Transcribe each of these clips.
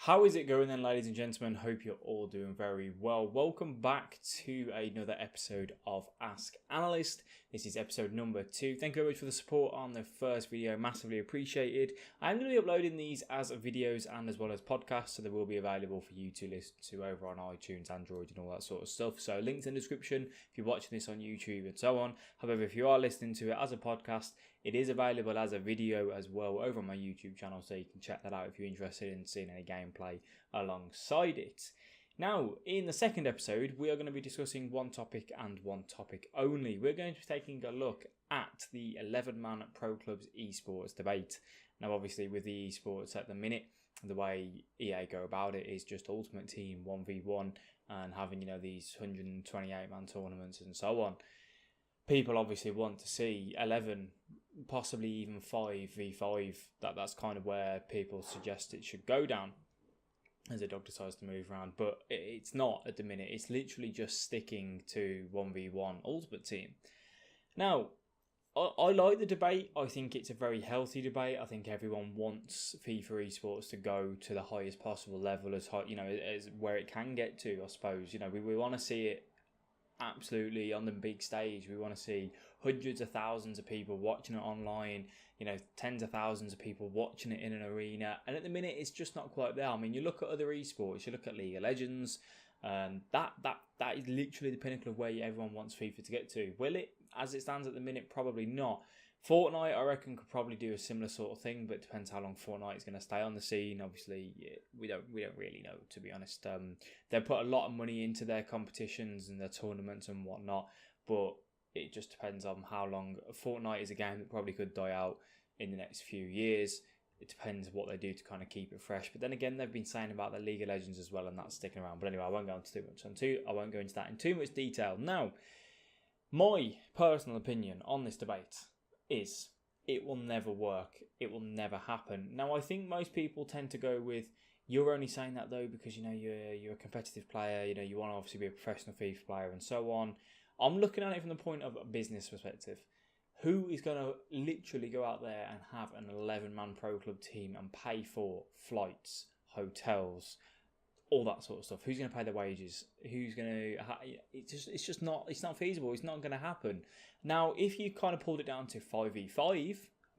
How is it going then, ladies and gentlemen? Hope you're all doing very well. Welcome back to another episode of Ask Analyst. This is episode number 2. Thank you very much for the support on the first video. Massively appreciated. I'm going to be uploading these as videos and as well as podcasts, so they will be available for you to listen to over on iTunes, Android and all that sort of stuff. So links in the description if you're watching this on YouTube and so on. However, if you are listening to it as a podcast, it is available as a video as well over on my YouTube channel, so you can check that out if you're interested in seeing any gameplay alongside it. Now, in the second episode, we are going to be discussing one topic and one topic only. We're going to be taking a look at the 11-man pro clubs esports debate. Now, obviously, with the esports at the minute, the way EA go about it is just Ultimate Team 1v1 and having, these 128-man tournaments and so on. People obviously want to see 11, possibly even 5v5. That's kind of where people suggest it should go down as the dog decides to move around. But it's not at the minute. It's literally just sticking to 1v1 Ultimate Team. Now, I like the debate. I think it's a very healthy debate. I think everyone wants FIFA esports to go to the highest possible level as high, as where it can get to, I suppose. We want to see it absolutely on the big stage. We want to see hundreds of thousands of people watching it online, tens of thousands of people watching it in an arena, and at the minute it's just not quite there. I mean, you look at other esports, you look at League of Legends, that is literally the pinnacle of where everyone wants FIFA to get to. Will it, as it stands at the minute? Probably not. Fortnite, I reckon, could probably do a similar sort of thing, but it depends how long Fortnite is going to stay on the scene. Obviously, we don't really know, to be honest. They put a lot of money into their competitions and their tournaments and whatnot, but it just depends on how long. Fortnite is a game that probably could die out in the next few years. It depends what they do to kind of keep it fresh. But then again, they've been saying about the League of Legends as well, and that's sticking around. But anyway, I won't go into that in too much detail. Now, my personal opinion on this debate is it will never work. It will never happen. Now, I think most people tend to go with, you're only saying that though because you're a competitive player, you want to obviously be a professional FIFA player and so on. I'm looking at it from the point of a business perspective. Who is going to literally go out there and have an 11-man pro club team and pay for flights, hotels, all that sort of stuff? Who's going to pay their wages? Who's going to? It's not feasible. It's not going to happen. Now, if you kind of pulled it down to 5v5,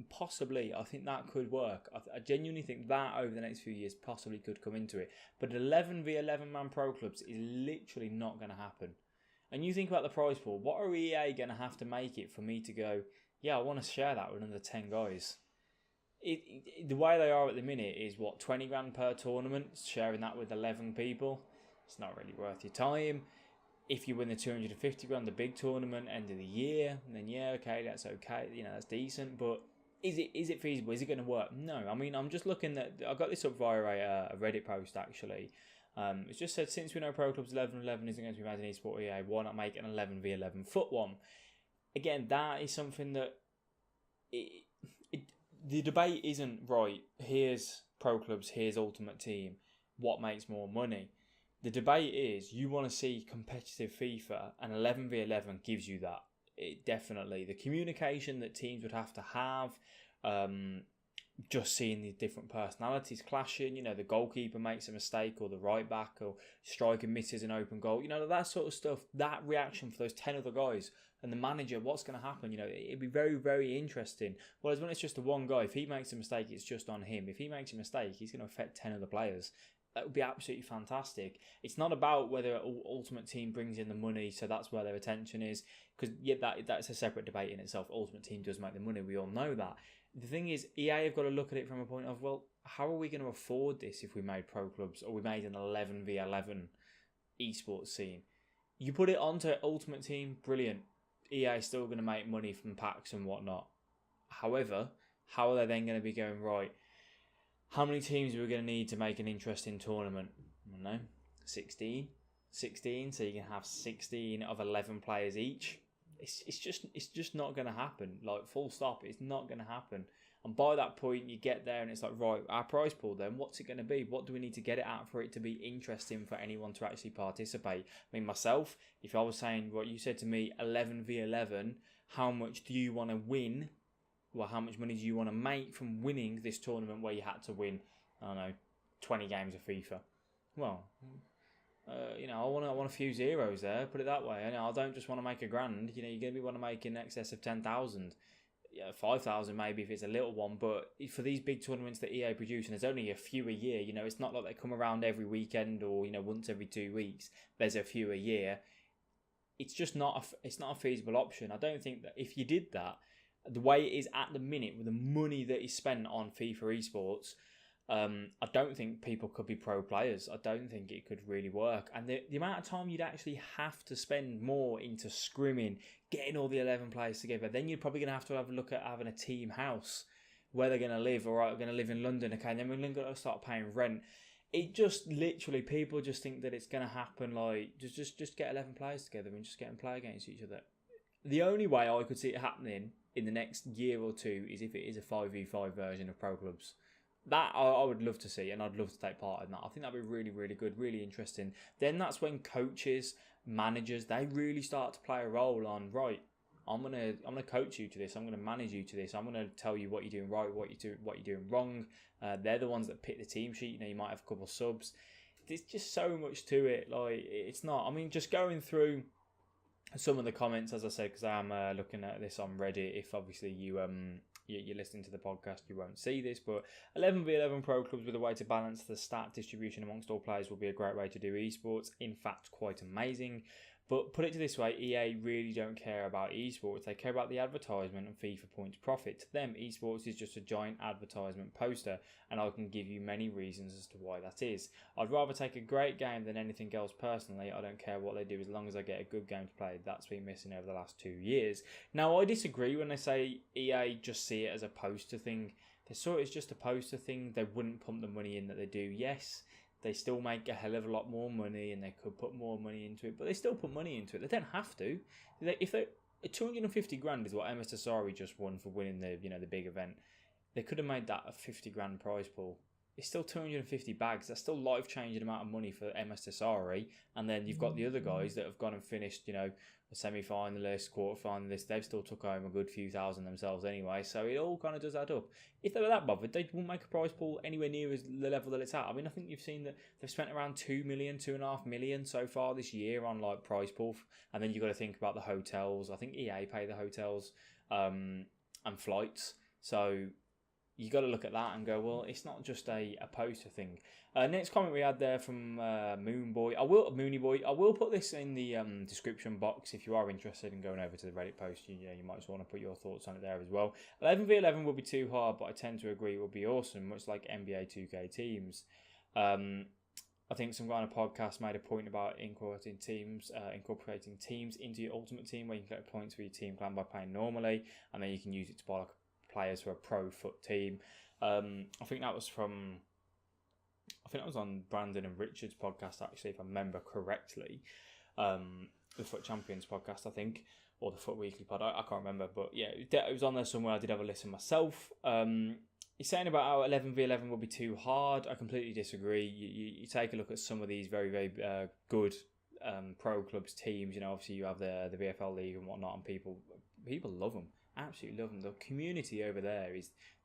possibly, I think that could work. I genuinely think that over the next few years possibly could come into it. But 11v11-man pro clubs is literally not going to happen. And you think about the prize pool. What are EA going to have to make it for me to go, yeah, I want to share that with another 10 guys? The way they are at the minute is 20 grand per tournament, sharing that with 11 people. It's not really worth your time. If you win the 250 grand, the big tournament, end of the year, then that's okay. That's decent. But is it feasible? Is it going to work? No. I mean, I'm just looking at. I got this up via a Reddit post actually. It's just said, since we know Pro Clubs 11-11 isn't going to be made in eSport EA, why not make an 11v11 foot one? Again, that is something that the debate isn't right. Here's Pro Clubs, here's Ultimate Team. What makes more money? The debate is, you want to see competitive FIFA, and 11v11 gives you that. It definitely. The communication that teams would have to have, just seeing the different personalities clashing, the goalkeeper makes a mistake, or the right back or striker misses an open goal, that sort of stuff, that reaction for those 10 other guys and the manager, what's going to happen, it'd be very, very interesting. Whereas when it's just the one guy, if he makes a mistake, it's just on him. If he makes a mistake, he's going to affect 10 other players. That would be absolutely fantastic. It's not about whether Ultimate Team brings in the money, so that's where their attention is. Because that's a separate debate in itself. Ultimate Team does make the money. We all know that. The thing is, EA have got to look at it from a point of, well, how are we going to afford this if we made pro clubs or we made an 11v11 esports scene? You put it onto Ultimate Team, brilliant. EA is still going to make money from packs and whatnot. However, how are they then going to be going, right, how many teams are we going to need to make an interesting tournament? I don't know, 16, so you can have 16 of 11 players each. It's just not going to happen. Like, full stop, it's not going to happen. And by that point, you get there and it's like, right, our prize pool then, what's it going to be? What do we need to get it at for it to be interesting for anyone to actually participate? I mean, myself, if I was saying what you said to me, 11v11, how much do you want to win? Well, how much money do you want to make from winning this tournament where you had to win, I don't know, 20 games of FIFA. Well, I want a few zeros there. Put it that way. I don't just want to make a grand. You're going to want to make in excess of 10,000. 5,000 maybe if it's a little one, but for these big tournaments that EA produce, and there's only a few a year, it's not like they come around every weekend or once every 2 weeks. There's a few a year. It's just not a feasible option. I don't think that if you did that, the way it is at the minute with the money that is spent on FIFA Esports, I don't think people could be pro players. I don't think it could really work. And the amount of time you'd actually have to spend more into scrimming, getting all the 11 players together, then you're probably going to have a look at having a team house where they're going to live, or are going to live in London. Okay, and then we're going to start paying rent. It just literally, people just think that it's going to happen like, just get 11 players together and just get them play against each other. The only way I could see it happening in the next year or two is if it is a 5v5 version of pro clubs. That I would love to see, and I'd love to take part in that. I think that'd be really, really good, really interesting. Then that's when coaches, managers, they really start to play a role on, right, I'm gonna coach you to this, I'm gonna manage you to this, I'm gonna tell you what you're doing right, what you're doing wrong. They're the ones that pick the team sheet. You might have a couple of subs. There's just so much to it. Like, it's not. I mean, just going through some of the comments, as I said, because I'm looking at this on Reddit. If obviously you're listening to the podcast, you won't see this, but 11v11 pro clubs with a way to balance the stat distribution amongst all players will be a great way to do esports. In fact, quite amazing. But put it this way, EA really don't care about esports. They care about the advertisement and FIFA points profit. To them, esports is just a giant advertisement poster, and I can give you many reasons as to why that is. I'd rather take a great game than anything else personally. I don't care what they do as long as I get a good game to play. That's been missing over the last 2 years. Now, I disagree when they say EA just see it as a poster thing. They saw it as just a poster thing. They wouldn't pump the money in that they do. Yes, they still make a hell of a lot more money, and they could put more money into it, but they still put money into it. They don't have to. If 250 grand is what MS Tasari just won for winning the big event, they could have made that a 50 grand prize pool. It's still 250 bags. That's still life changing amount of money for MS Tasari. And then you've got the other guys that have gone and finished, a semi-finalist, quarter-finalist. They've still took home a good few thousand themselves anyway. So it all kind of does add up. If they were that bothered, they wouldn't make a prize pool anywhere near as the level that it's at. I mean, I think you've seen that they've spent around 2 million, 2.5 million so far this year on like prize pool. And then you've got to think about the hotels. I think EA pay the hotels and flights. So you got to look at that and go, well, it's not just a poster thing. Next comment we had there from Moonboy. Mooney Boy. I will put this in the description box if you are interested in going over to the Reddit post. You might just want to put your thoughts on it there as well. 11v11 will be too hard, but I tend to agree it will be awesome, much like NBA 2K teams. I think some guy on a podcast made a point about incorporating teams into your ultimate team, where you can collect points for your team clan by playing normally, and then you can use it to buy like players for a pro foot team. I think that was on Brandon and Richard's podcast, actually, if I remember correctly. The Foot Champions podcast, I think, or the Foot Weekly pod. I can't remember, but yeah, it was on there somewhere. I did have a listen myself. He's saying about how 11v11 will be too hard. I completely disagree. You take a look at some of these very, very good pro clubs teams. Obviously you have the VFL League and whatnot, and people love them. Absolutely love them. The community over there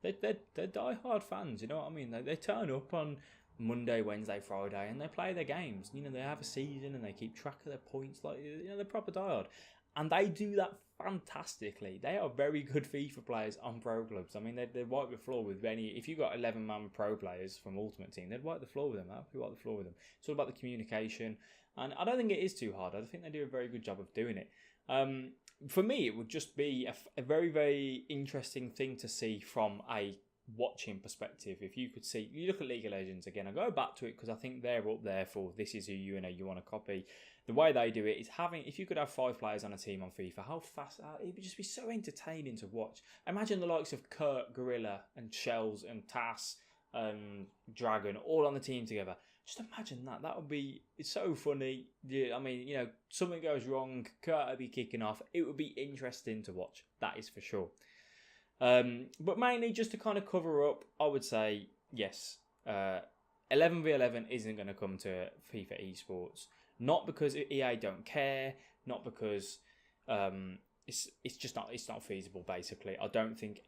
they're die-hard fans. You know what I mean? They turn up on Monday, Wednesday, Friday, and they play their games. They have a season and they keep track of their points. Like, they're proper die-hard, and they do that fantastically. They are very good FIFA players on pro clubs. I mean, they'd wipe the floor with any. If you got 11-man pro players from Ultimate Team, they'd wipe the floor with them. They'd wipe the floor with them. It's all about the communication, and I don't think it is too hard. I think they do a very good job of doing it. For me, it would just be a very, very interesting thing to see from a watching perspective. If you could see, you look at League of Legends again, I go back to it because I think they're up there for this is who you want to copy. The way they do it is if you could have 5 players on a team on FIFA, how fast, it would just be so entertaining to watch. Imagine the likes of Kurt, Gorilla, and Shells, and Tass, and Dragon all on the team together. Just imagine that. That would be, it's so funny. Yeah, I mean, something goes wrong, Kurt would be kicking off. It would be interesting to watch. That is for sure. But mainly just to kind of cover up, I would say, yes, 11v11 isn't going to come to FIFA Esports. Not because EA don't care, not because it's just not feasible. Basically, I don't think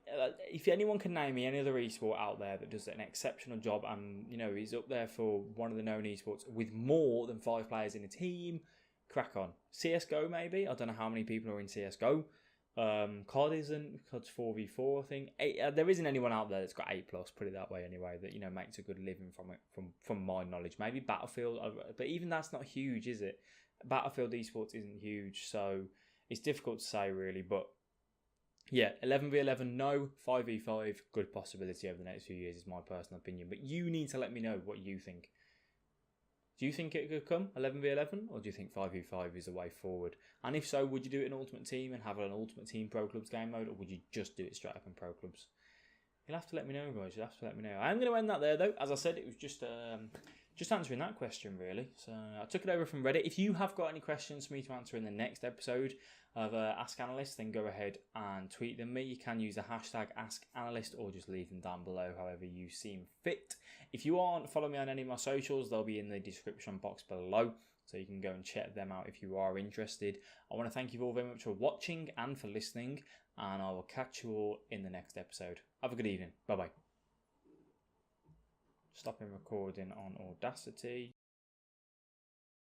if anyone can name me any other esport out there that does an exceptional job and is up there for one of the known esports with more than 5 players in a team, crack on. CS:GO maybe. I don't know how many people are in CS:GO. COD isn't. COD's 4v4 I think. There isn't anyone out there that's got 8+. Put it that way anyway. That makes a good living from it. From my knowledge, maybe Battlefield, but even that's not huge, is it? Battlefield esports isn't huge, so it's difficult to say really. But yeah, 11v11 no, 5v5 good possibility over the next few years is my personal opinion. But you need to let me know what you think. Do you think it could come 11v11, or do you think 5v5 is the way forward? And if so, would you do it in Ultimate Team and have an Ultimate Team Pro Clubs game mode, or would you just do it straight up in Pro Clubs? You'll have to let me know, guys. You'll have to let me know. I am going to end that there, though. As I said, it was just answering that question, really. So I took it over from Reddit. If you have got any questions for me to answer in the next episode of AskAnalyst, then go ahead and tweet them me. You can use the hashtag AskAnalyst or just leave them down below, however you seem fit. If you aren't following me on any of my socials, they'll be in the description box below, so you can go and check them out if you are interested. I want to thank you all very much for watching and for listening, and I will catch you all in the next episode. Have a good evening. Bye-bye. Stopping recording on Audacity.